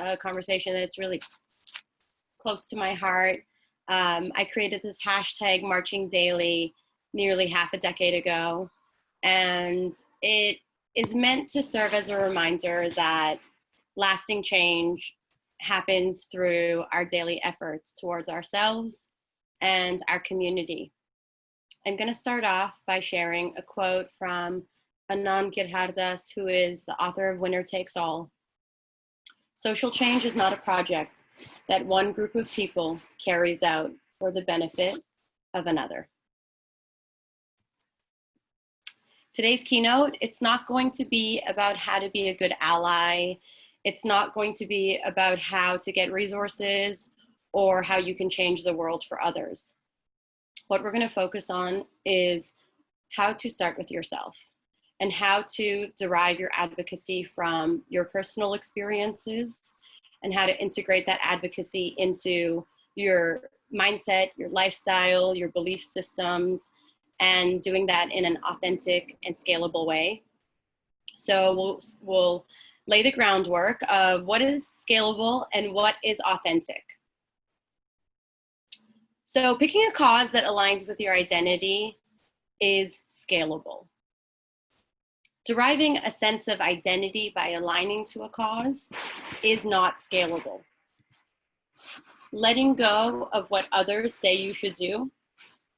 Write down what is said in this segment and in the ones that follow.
a conversation that's really close to my heart. I created this hashtag Marching Daily nearly half a decade ago, and it is meant to serve as a reminder that lasting change happens through our daily efforts towards ourselves and our community. I'm going to start off by sharing a quote from Anand Girhardas, who is the author of Winner Takes All. Social change is not a project that one group of people carries out for the benefit of another. Today's keynote, it's not going to be about how to be a good ally. It's not going to be about how to get resources or how you can change the world for others. What we're going to focus on is how to start with yourself and how to derive your advocacy from your personal experiences and how to integrate that advocacy into your mindset, your lifestyle, your belief systems, and doing that in an authentic and scalable way. So we'll lay the groundwork of what is scalable and what is authentic. So picking a cause that aligns with your identity is scalable. Deriving a sense of identity by aligning to a cause is not scalable. Letting go of what others say you should do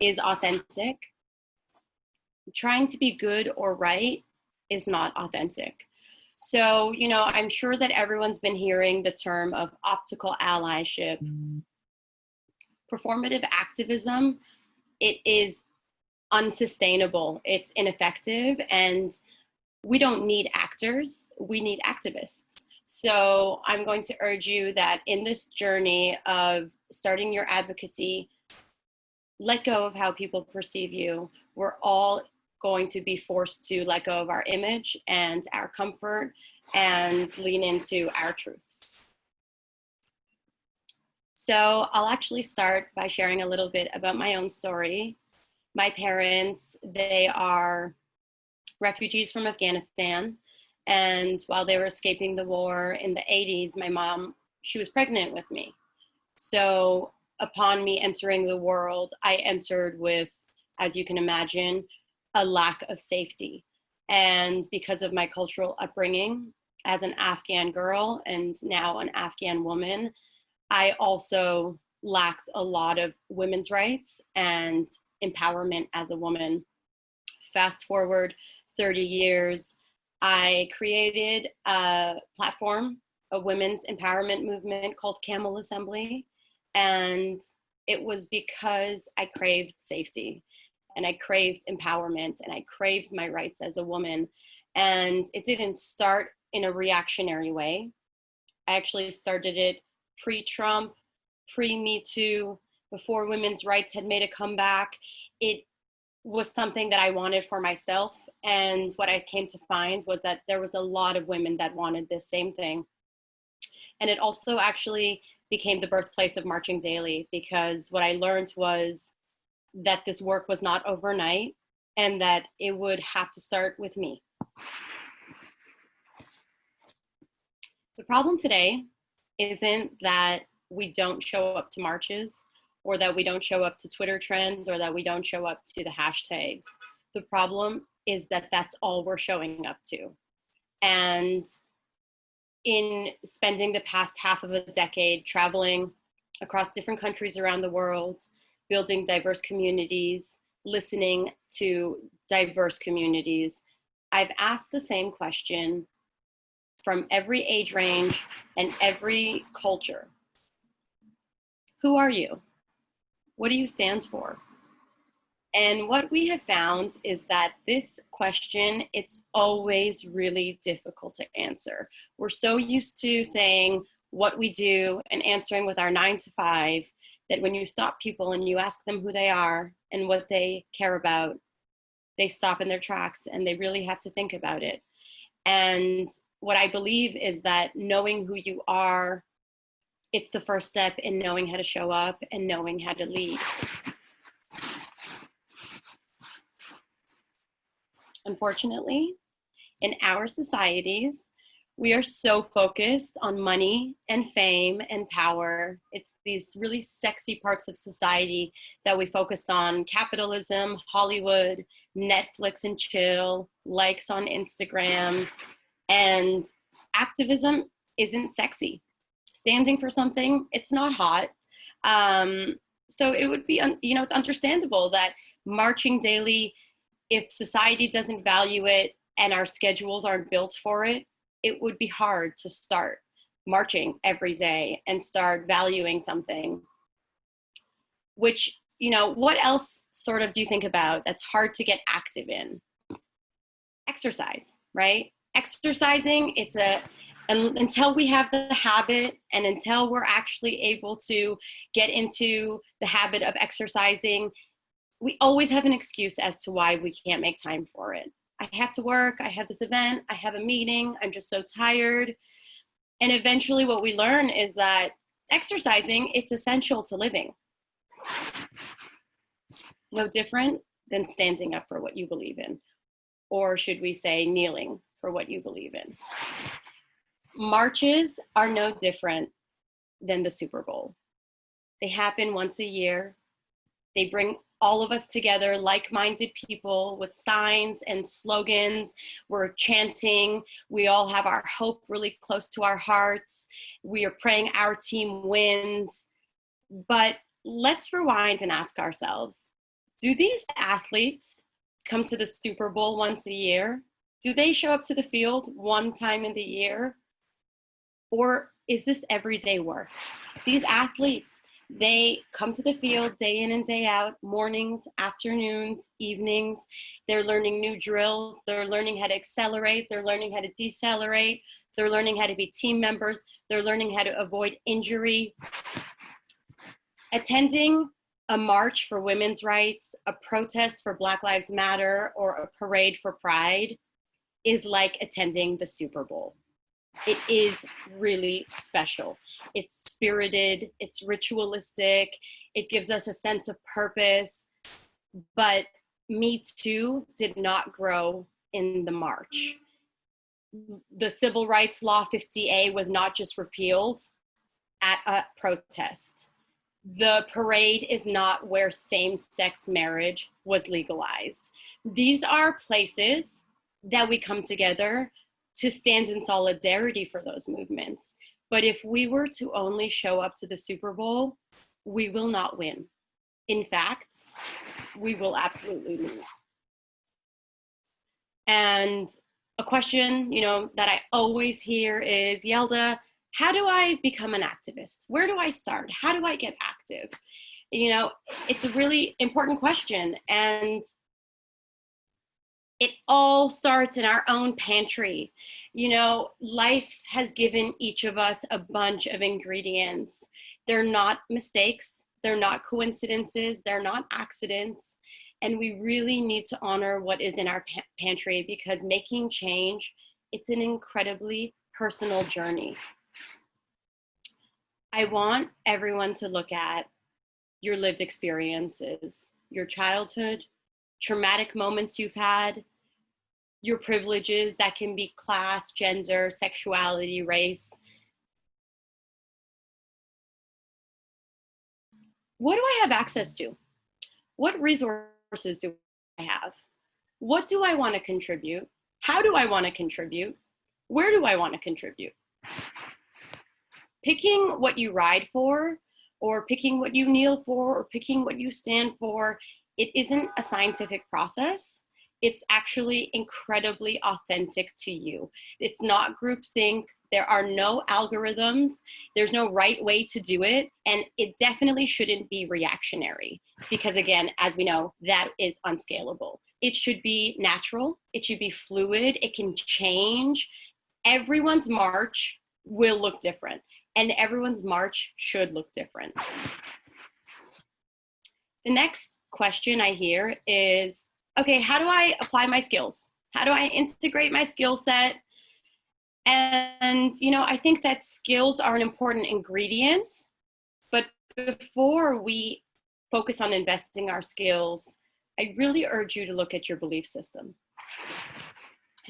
is authentic. Trying to be good or right is not authentic. So, I'm sure that everyone's been hearing the term of optical allyship. Performative activism, it is unsustainable, it's ineffective, and we don't need actors, we need activists. So I'm going to urge you that in this journey of starting your advocacy, let go of how people perceive you. We're all going to be forced to let go of our image and our comfort and lean into our truths. So I'll actually start by sharing a little bit about my own story. My parents, they are refugees from Afghanistan. And while they were escaping the war in the 80s, my mom, she was pregnant with me. So upon me entering the world, I entered with, as you can imagine, a lack of safety. And because of my cultural upbringing as an Afghan girl and now an Afghan woman, I also lacked a lot of women's rights and empowerment as a woman. Fast forward 30 years, I created a platform, a women's empowerment movement called Camel Assembly. And it was because I craved safety and I craved empowerment and I craved my rights as a woman. And it didn't start in a reactionary way. I actually started it pre-Trump, pre-Me Too, before women's rights had made a comeback. It was something that I wanted for myself. And what I came to find was that there was a lot of women that wanted this same thing. And it also actually became the birthplace of Marching Daily, because what I learned was that this work was not overnight and that it would have to start with me. The problem today isn't that we don't show up to marches or that we don't show up to Twitter trends or that we don't show up to the hashtags. The problem is that that's all we're showing up to. And in spending the past half of a decade traveling across different countries around the world, building diverse communities, listening to diverse communities, I've asked the same question from every age range and every culture. Who are you? What do you stand for? And what we have found is that this question, it's always really difficult to answer. We're so used to saying what we do and answering with our 9 to 5 that when you stop people and you ask them who they are and what they care about, they stop in their tracks and they really have to think about it. And what I believe is that knowing who you are, it's the first step in knowing how to show up and knowing how to lead. Unfortunately, in our societies, We are so focused on money and fame and power. It's these really sexy parts of society that we focus on: capitalism, Hollywood, Netflix and chill, likes on Instagram. And activism isn't sexy. Standing for something, it's not hot. So it would be, it's understandable that marching daily, if society doesn't value it and our schedules aren't built for it, it would be hard to start marching every day and start valuing something. Which, what else sort of do you think about that's hard to get active in? Exercise, right? Exercising, and until we have the habit and until we're actually able to get into the habit of exercising, we always have an excuse as to why we can't make time for it. I have to work, I have this event, I have a meeting, I'm just so tired. And eventually what we learn is that exercising, it's essential to living. No different than standing up for what you believe in. Or should we say kneeling for what you believe in. Marches are no different than the Super Bowl. They happen once a year. They bring all of us together, like-minded people with signs and slogans. We're chanting. We all have our hope really close to our hearts. We are praying our team wins. But let's rewind and ask ourselves, do these athletes come to the Super Bowl once a year? Do they show up to the field one time in the year? Or is this everyday work? These athletes, they come to the field day in and day out, mornings, afternoons, evenings. They're learning new drills. They're learning how to accelerate. They're learning how to decelerate. They're learning how to be team members. They're learning how to avoid injury. Attending a march for women's rights, a protest for Black Lives Matter, or a parade for Pride is like attending the Super Bowl. It is really special. It's spirited, it's ritualistic, it gives us a sense of purpose. But Me Too did not grow in the march. The Civil Rights Law 50A was not just repealed at a protest. The parade is not where same-sex marriage was legalized. These are places that we come together to stand in solidarity for those movements. But if we were to only show up to the Super Bowl, we will not win. In fact, we will absolutely lose. And a question, that I always hear is, Yelda, how do I become an activist? Where do I start? How do I get active? It's a really important question. And it all starts in our own pantry. Life has given each of us a bunch of ingredients. They're not mistakes. They're not coincidences. They're not accidents. And we really need to honor what is in our pantry, because making change, it's an incredibly personal journey. I want everyone to look at your lived experiences, your childhood, traumatic moments you've had, your privileges that can be class, gender, sexuality, race. What do I have access to? What resources do I have? What do I want to contribute? How do I want to contribute? Where do I want to contribute? Picking what you ride for, or picking what you kneel for, or picking what you stand for, it isn't a scientific process. It's actually incredibly authentic to you. It's not groupthink. There are no algorithms. There's no right way to do it. And it definitely shouldn't be reactionary, because again, as we know, that is unscalable. It should be natural. It should be fluid. It can change. Everyone's march will look different, and everyone's march should look different. The next question I hear is, okay, how do I apply my skills? How do I integrate my skill set? And, I think that skills are an important ingredient, but before we focus on investing our skills, I really urge you to look at your belief system.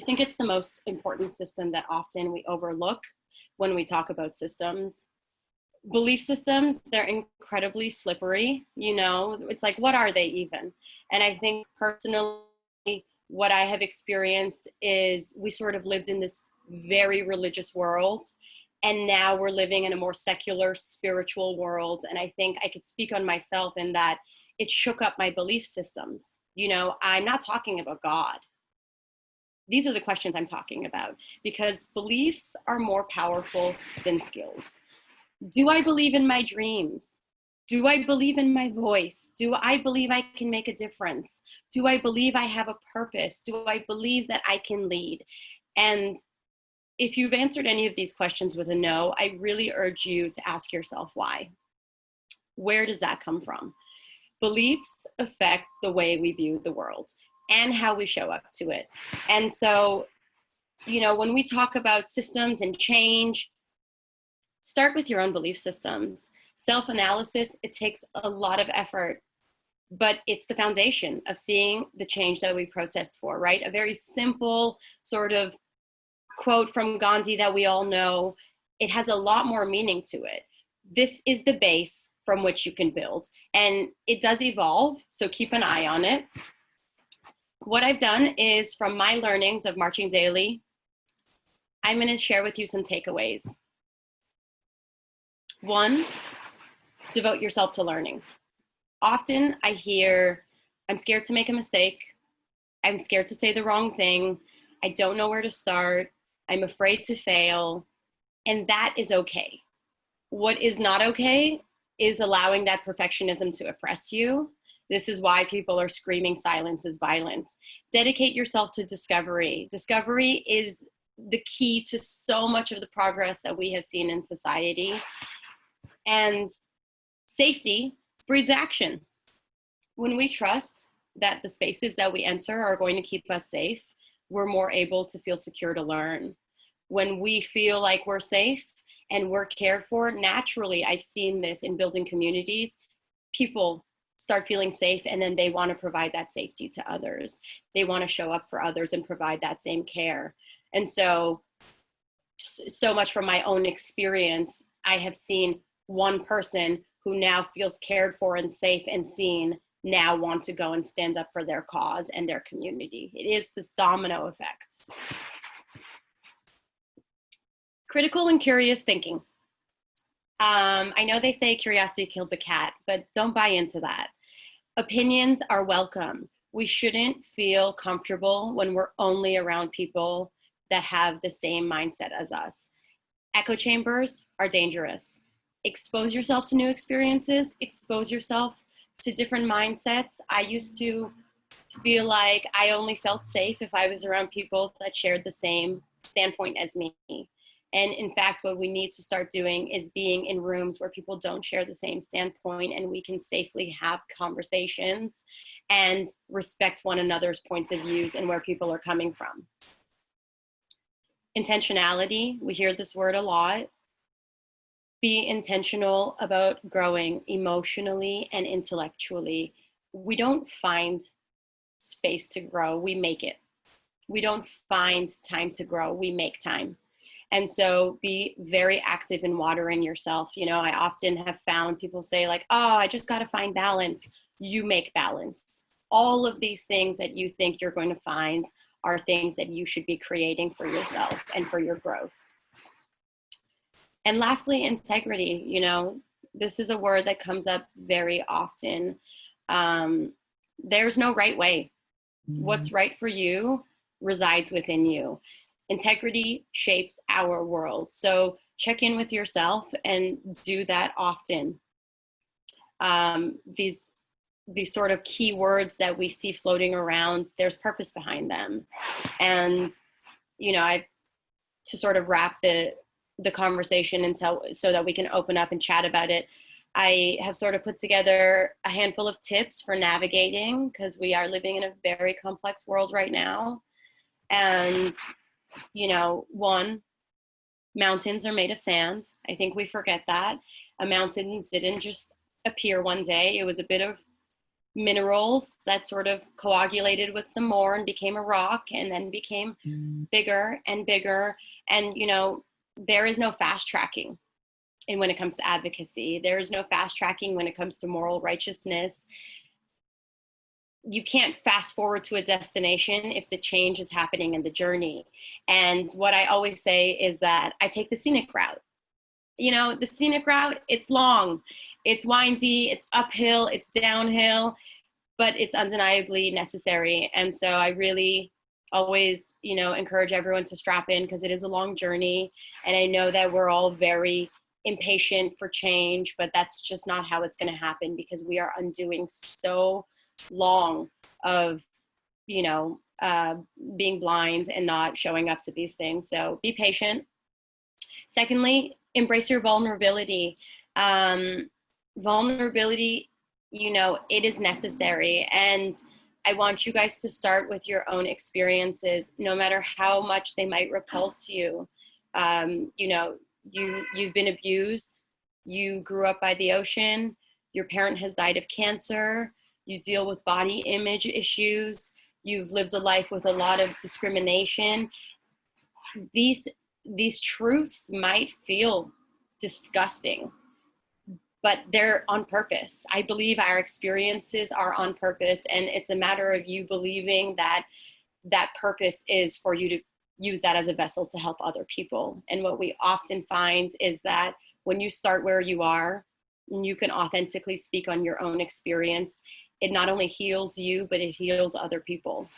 I think it's the most important system that often we overlook when we talk about systems. Belief systems, they're incredibly slippery. You know, it's like, what are they even? And I think personally, what I have experienced is we sort of lived in this very religious world, and now we're living in a more secular, spiritual world. And I think I could speak on myself in that it shook up my belief systems. You know, I'm not talking about God. These are the questions I'm talking about, because beliefs are more powerful than skills. Do I believe in my dreams? Do I believe in my voice? Do I believe I can make a difference? Do I believe I have a purpose? Do I believe that I can lead? And if you've answered any of these questions with a no, I really urge you to ask yourself why. Where does that come from? Beliefs affect the way we view the world and how we show up to it. And so, you know, when we talk about systems and change, start with your own belief systems. Self-analysis, it takes a lot of effort, but it's the foundation of seeing the change that we protest for, right? A very simple sort of quote from Gandhi that we all know, it has a lot more meaning to it. This is the base from which you can build. And it does evolve, so keep an eye on it. What I've done is, from my learnings of marching daily, I'm going to share with you some takeaways. 1, devote yourself to learning. Often I hear, I'm scared to make a mistake. I'm scared to say the wrong thing. I don't know where to start. I'm afraid to fail. And that is okay. What is not okay is allowing that perfectionism to oppress you. This is why people are screaming silence is violence. Dedicate yourself to discovery. Discovery is the key to so much of the progress that we have seen in society. And safety breeds action. When we trust that the spaces that we enter are going to keep us safe, we're more able to feel secure to learn. When we feel like we're safe and we're cared for, naturally, I've seen this in building communities, people start feeling safe, and then they want to provide that safety to others. They want to show up for others and provide that same care. And so much from my own experience, I have seen one person who now feels cared for and safe and seen now want to go and stand up for their cause and their community. It is this domino effect. Critical and curious thinking. I know they say curiosity killed the cat, but don't buy into that. Opinions are welcome. We shouldn't feel comfortable when we're only around people that have the same mindset as us. Echo chambers are dangerous. Expose yourself to new experiences, expose yourself to different mindsets. I used to feel like I only felt safe if I was around people that shared the same standpoint as me. And in fact, what we need to start doing is being in rooms where people don't share the same standpoint, and we can safely have conversations and respect one another's points of views and where people are coming from. Intentionality, we hear this word a lot. Be intentional about growing emotionally and intellectually. We don't find space to grow, we make it. We don't find time to grow, we make time. And so be very active in watering yourself. You know, I often have found people say like, oh, I just got to find balance. You make balance. All of these things that you think you're going to find are things that you should be creating for yourself and for your growth. And lastly, integrity. You know, this is a word that comes up very often. There's no right way. What's right for you resides within you. Integrity shapes our world. So check in with yourself and do that often. These sort of key words that we see floating around, there's purpose behind them. And, you know, to sort of wrap the conversation until so that we can open up and chat about it, I have sort of put together a handful of tips for navigating, because we are living in a very complex world right now. And, you know, 1, mountains are made of sand. I think we forget that. A mountain didn't just appear one day. It was a bit of minerals that sort of coagulated with some more and became a rock, and then became bigger and bigger. And, you know, there is no fast tracking when it comes to advocacy. There is no fast tracking when it comes to moral righteousness. You can't fast forward to a destination if the change is happening in the journey. And what I always say is that I take the scenic route. You know, the scenic route, it's long, it's windy, it's uphill, it's downhill, but it's undeniably necessary. And so I really always, you know, encourage everyone to strap in, because it is a long journey. And I know that we're all very impatient for change, but that's just not how it's going to happen, because we are undoing so long of, you know, being blind and not showing up to these things. So be patient. Secondly, embrace your vulnerability. Vulnerability, you know, it is necessary. And I want you guys to start with your own experiences, no matter how much they might repulse you. You know, you've been abused, you grew up by the ocean, your parent has died of cancer, you deal with body image issues, you've lived a life with a lot of discrimination. These truths might feel disgusting, but they're on purpose. I believe our experiences are on purpose, and it's a matter of you believing that that purpose is for you to use that as a vessel to help other people. And what we often find is that when you start where you are and you can authentically speak on your own experience, it not only heals you, but it heals other people.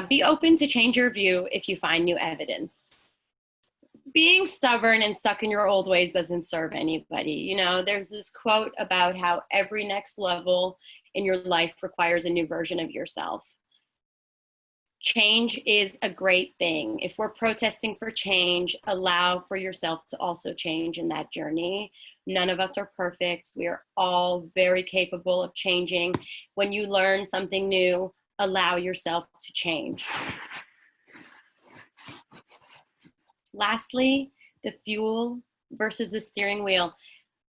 Be open to change your view if you find new evidence. Being stubborn and stuck in your old ways doesn't serve anybody. You know, there's this quote about how every next level in your life requires a new version of yourself. Change is a great thing. If we're protesting for change, allow for yourself to also change in that journey. None of us are perfect. We are all very capable of changing. When you learn something new, allow yourself to change. Lastly, the fuel versus the steering wheel.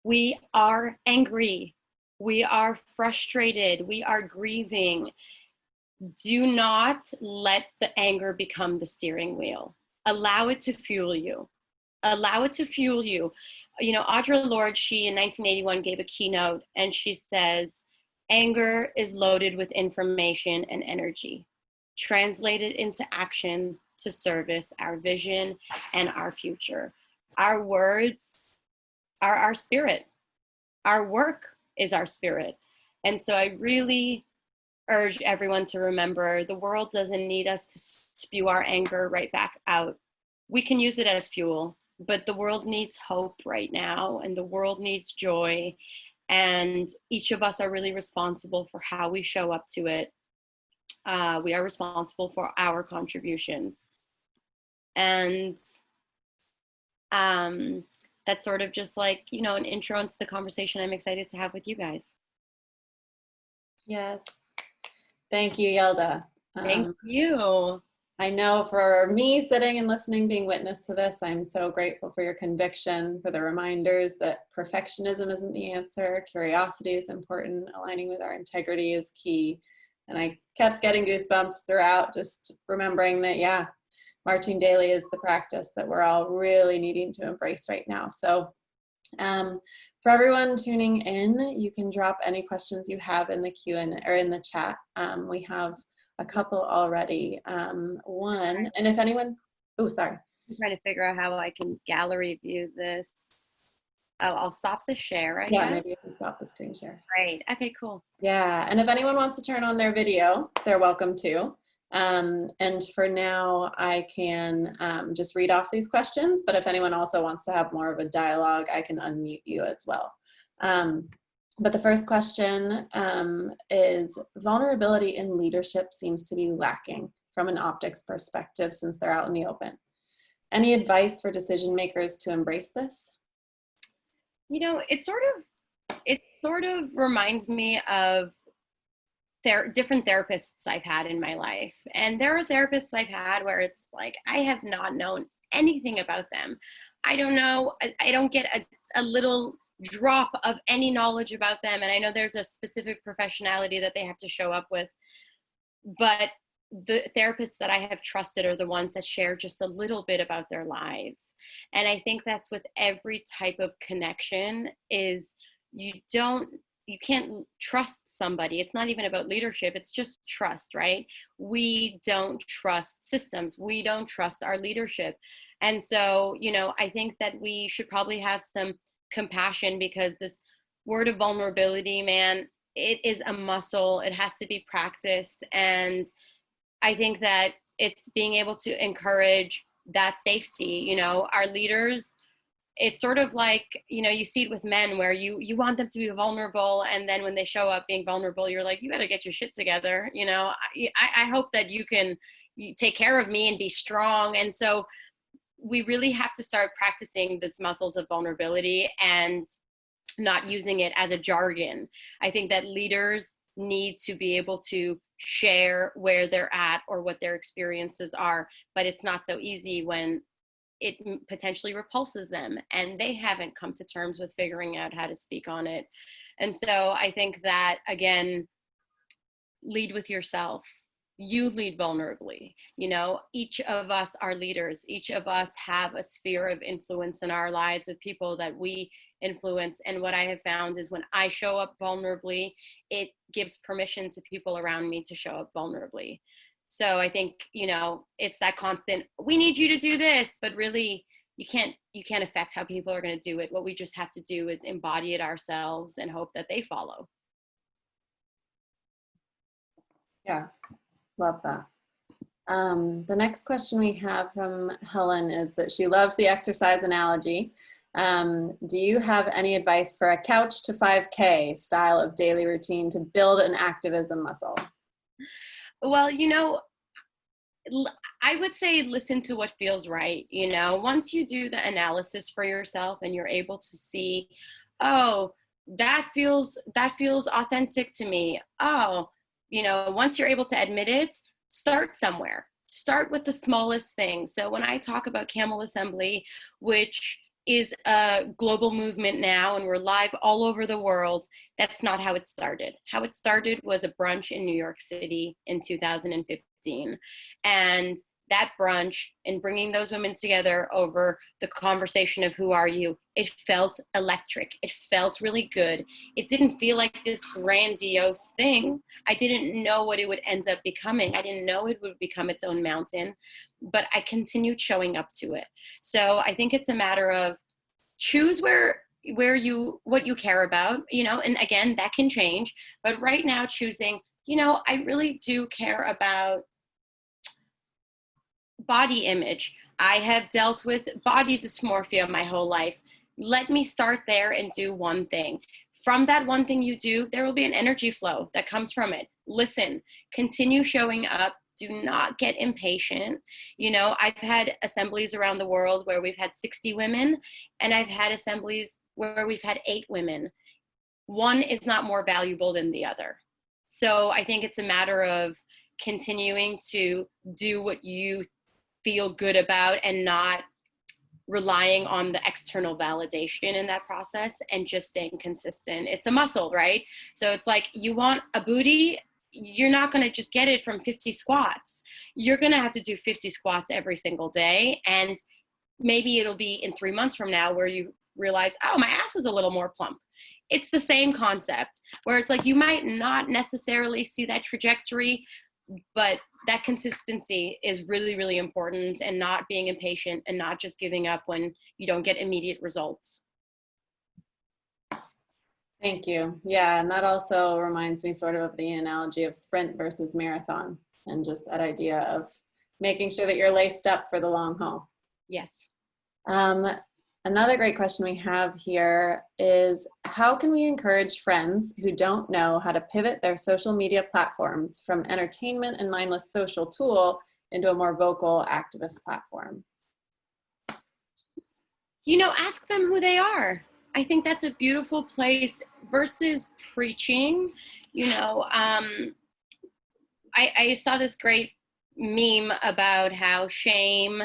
We are angry. We are frustrated. We are grieving. Do not let the anger become the steering wheel. Allow it to fuel you. Allow it to fuel you. You know, Audre Lorde, she in 1981 gave a keynote, and she says, anger is loaded with information and energy, translated into action to service our vision and our future. Our words are our spirit. Our work is our spirit. And so I really urge everyone to remember, the world doesn't need us to spew our anger right back out. We can use it as fuel, but the world needs hope right now, and the world needs joy. And each of us are really responsible for how we show up to it. We are responsible for our contributions. And that's sort of just like, you know, an intro into the conversation I'm excited to have with you guys. Yes. Thank you, Yelda. Thank you. I know for me sitting and listening, being witness to this, I'm so grateful for your conviction, for the reminders that perfectionism isn't the answer. Curiosity is important. Aligning with our integrity is key. And I kept getting goosebumps throughout, just remembering that, yeah, marching daily is the practice that we're all really needing to embrace right now. So for everyone tuning in, you can drop any questions you have in the Q&A or in the chat. We have a couple already. One, and if anyone, oh, sorry. I'm trying to figure out how I can gallery view this. Oh, I'll stop the share, I guess. Yeah, maybe you can stop the screen share. Great. Okay, cool. Yeah, and if anyone wants to turn on their video, they're welcome to. And for now, I can just read off these questions, but if anyone also wants to have more of a dialogue, I can unmute you as well. But the first question is, vulnerability in leadership seems to be lacking from an optics perspective since they're out in the open. Any advice for decision makers to embrace this? You know, it sort of reminds me of different therapists I've had in my life. And there are therapists I've had where it's like, I have not known anything about them. I don't know, I don't get a little drop of any knowledge about them. And I know there's a specific professionality that they have to show up with, but the therapists that I have trusted are the ones that share just a little bit about their lives. And I think that's with every type of connection, is you can't trust somebody. It's not even about leadership. It's just trust, right? We don't trust systems. We don't trust our leadership. And so, I think that we should probably have some compassion, because this word of vulnerability, man, it is a muscle. It has to be practiced. And I think that it's being able to encourage that safety. Our leaders, it's sort of like, you see it with men where you want them to be vulnerable. And then when they show up being vulnerable, you're like, you better get your shit together. I hope that you take care of me and be strong. And so we really have to start practicing this muscles of vulnerability and not using it as a jargon. I think that leaders need to be able to share where they're at or what their experiences are, but it's not so easy when it potentially repulses them and they haven't come to terms with figuring out how to speak on it. And so I think that, again, lead with yourself. You lead vulnerably. Each of us are leaders. Each of us have a sphere of influence in our lives of people that we influence. And what I have found is when I show up vulnerably, it gives permission to people around me to show up vulnerably. So I think, it's that constant, we need you to do this, but really you can't affect how people are going to do it. What we just have to do is embody it ourselves and hope that they follow. Yeah. Love that. The next question we have from Helen is that she loves the exercise analogy. Do you have any advice for a couch to 5K style of daily routine to build an activism muscle? Well, I would say listen to what feels right. Once you do the analysis for yourself and you're able to see, oh, that feels authentic to me. Oh, once you're able to admit it, start somewhere. Start with the smallest thing. So when I talk about Camel Assembly, which is a global movement now and we're live all over the world, that's not how it started. How it started was a brunch in New York City in 2015. And that brunch and bringing those women together over the conversation of who are you, it felt electric. It felt really good. It didn't feel like this grandiose thing. I didn't know what it would end up becoming. I didn't know it would become its own mountain, but I continued showing up to it. So I think it's a matter of choose what you care about, and again, that can change, but right now choosing, I really do care about body image. I have dealt with body dysmorphia my whole life. Let me start there and do one thing. From that one thing you do, there will be an energy flow that comes from it. Listen, continue showing up. Do not get impatient. I've had assemblies around the world where we've had 60 women, and I've had assemblies where we've had 8 women. One is not more valuable than the other. So I think it's a matter of continuing to do what you feel good about and not relying on the external validation in that process, and just staying consistent. It's a muscle, right? So it's like, you want a booty, you're not going to just get it from 50 squats. You're going to have to do 50 squats every single day. And maybe it'll be in 3 months from now where you realize, oh, my ass is a little more plump. It's the same concept where it's like, you might not necessarily see that trajectory, but that consistency is really, really important, and not being impatient and not just giving up when you don't get immediate results. Thank you. Yeah, and that also reminds me sort of the analogy of sprint versus marathon, and just that idea of making sure that you're laced up for the long haul. Yes. Another great question we have here is, how can we encourage friends who don't know how to pivot their social media platforms from entertainment and mindless social tool into a more vocal activist platform? Ask them who they are. I think that's a beautiful place versus preaching. I saw this great meme about how shame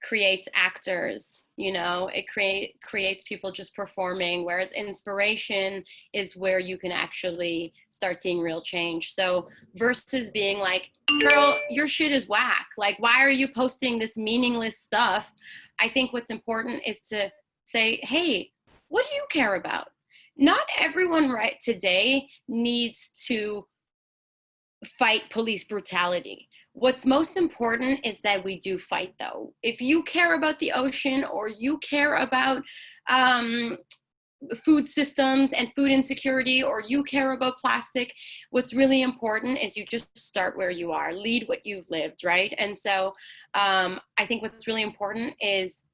creates actors, you know, it creates people just performing, whereas inspiration is where you can actually start seeing real change. So versus being like, girl, your shit is whack, like why are you posting this meaningless stuff, I think what's important is to say, hey, what do you care about? Not everyone right today needs to fight police brutality. What's most important is that we do fight, though. If you care about the ocean, or you care about food systems and food insecurity, or you care about plastic, what's really important is you just start where you are, lead what you've lived, right? And so I think what's really important is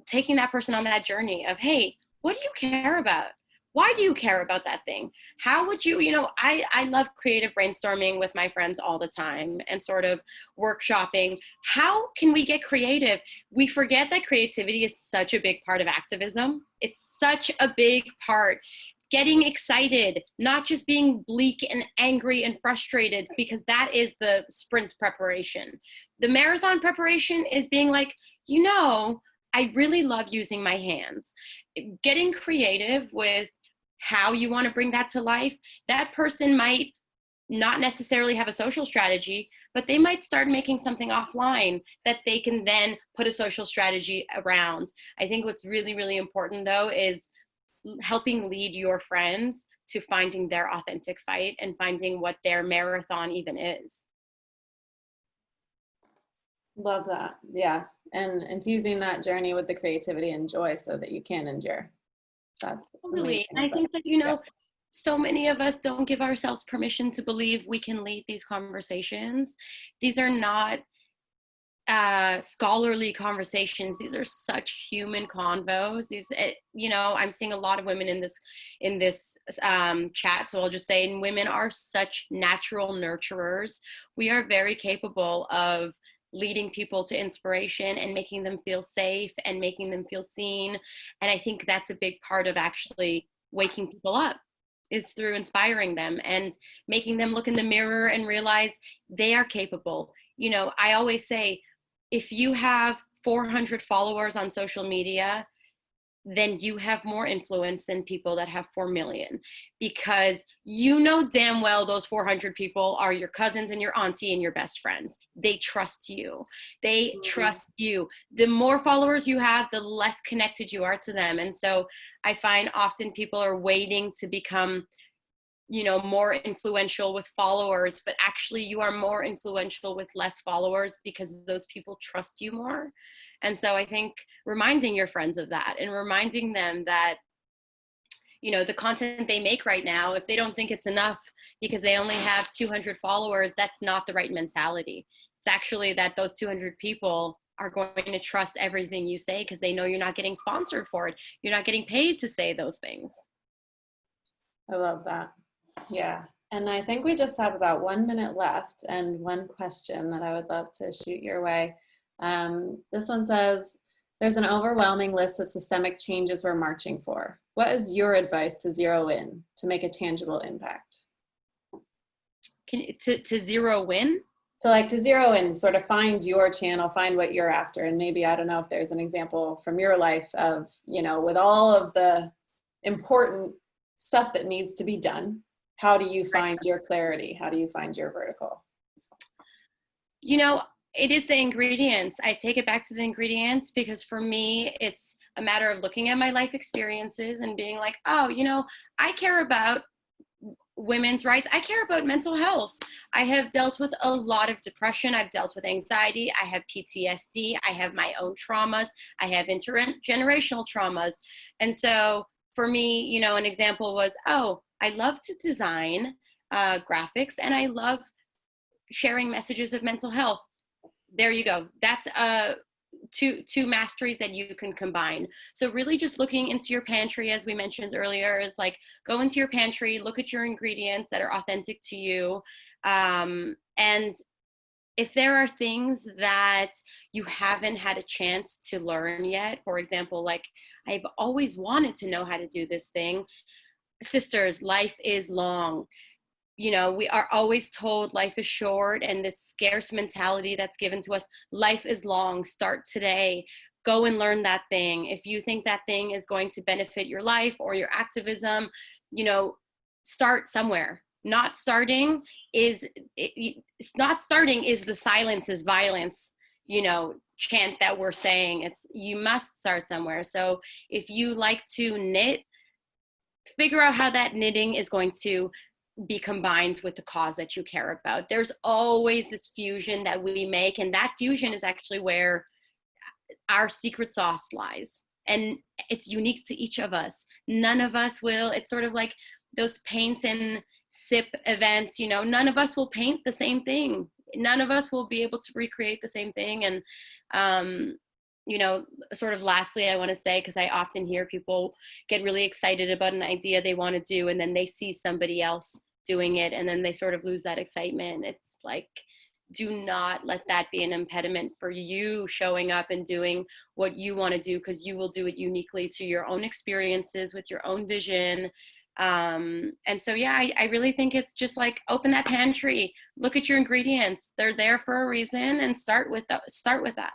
taking that person on that journey of, hey, what do you care about? Why do you care about that thing? How would you, you know, I love creative brainstorming with my friends all the time and sort of workshopping. How can we get creative? We forget that creativity is such a big part of activism. It's such a big part. Getting excited, not just being bleak and angry and frustrated, because that is the sprint preparation. The marathon preparation is being like, you know, I really love using my hands. Getting creative with how you want to bring that to life. That person might not necessarily have a social strategy, but they might start making something offline that they can then put a social strategy around. I think what's really, really important, though, is helping lead your friends to finding their authentic fight and finding what their marathon even is. Love that. Yeah. And infusing that journey with the creativity and joy so that you can endure. That's Totally. And I think that, you know, so many of us don't give ourselves permission to believe we can lead these conversations. These are not scholarly conversations. These are such human convos. These, you know, I'm seeing a lot of women in this chat. So I'll just say, and women are such natural nurturers. We are very capable of leading people to inspiration and making them feel safe and making them feel seen. And I think that's a big part of actually waking people up, is through inspiring them and making them look in the mirror and realize they are capable. You know, I always say, if you have 400 followers on social media, then you have more influence than people that have 4 million, because you know damn well those 400 people are your cousins and your auntie and your best friends. They trust you. They trust you. The more followers you have, the less connected you are to them. And so I find often people are waiting to become, you know, more influential with followers, but actually you are more influential with less followers because those people trust you more. And so I think reminding your friends of that and reminding them that, you know, the content they make right now, if they don't think it's enough because they only have 200 followers, that's not the right mentality. It's actually that those 200 people are going to trust everything you say because they know you're not getting sponsored for it. You're not getting paid to say those things. I love that. Yeah. And I think we just have about 1 minute left and one question that I would love to shoot your way. This one says, there's an overwhelming list of systemic changes we're marching for. What is your advice to zero in to make a tangible impact? To zero in? So like to zero in, to sort of find your channel, find what you're after. And maybe, I don't know if there's an example from your life of, you know, with all of the important stuff that needs to be done, how do you find your clarity? How do you find your vertical? You know, it is the ingredients. I take it back to the ingredients because for me, it's a matter of looking at my life experiences and being like, oh, you know, I care about women's rights. I care about mental health. I have dealt with a lot of depression. I've dealt with anxiety. I have PTSD. I have my own traumas. I have intergenerational traumas. And so for me, you know, an example was, oh, I love to design graphics and I love sharing messages of mental health. There you go. That's two masteries that you can combine. So really just looking into your pantry, as we mentioned earlier, is like, go into your pantry, look at your ingredients that are authentic to you. And if there are things that you haven't had a chance to learn yet, for example, like I've always wanted to know how to do this thing. Sisters, life is long. you know, we are always told life is short, and this scarce mentality that's given to us, life is long, start today, go and learn that thing. If you think that thing is going to benefit your life or your activism, you know, start somewhere. Not starting is not starting is the silence is violence, you know, chant that we're saying. It's, you must start somewhere. So if you like to knit, figure out how that knitting is going to be combined with the cause that you care about. There's always this fusion that we make, and that fusion is actually where our secret sauce lies. And it's unique to each of us. None of us will, it's sort of like those paint and sip events, you know, none of us will paint the same thing. None of us will be able to recreate the same thing. And, you know, sort of lastly, I want to say, because I often hear people get really excited about an idea they want to do, and then they see somebody else doing it, and then they sort of lose that excitement. It's like, do not let that be an impediment for you showing up and doing what you want to do, because you will do it uniquely to your own experiences with your own vision. And so, yeah, I really think it's just like, open that pantry, look at your ingredients. They're there for a reason, and start with that.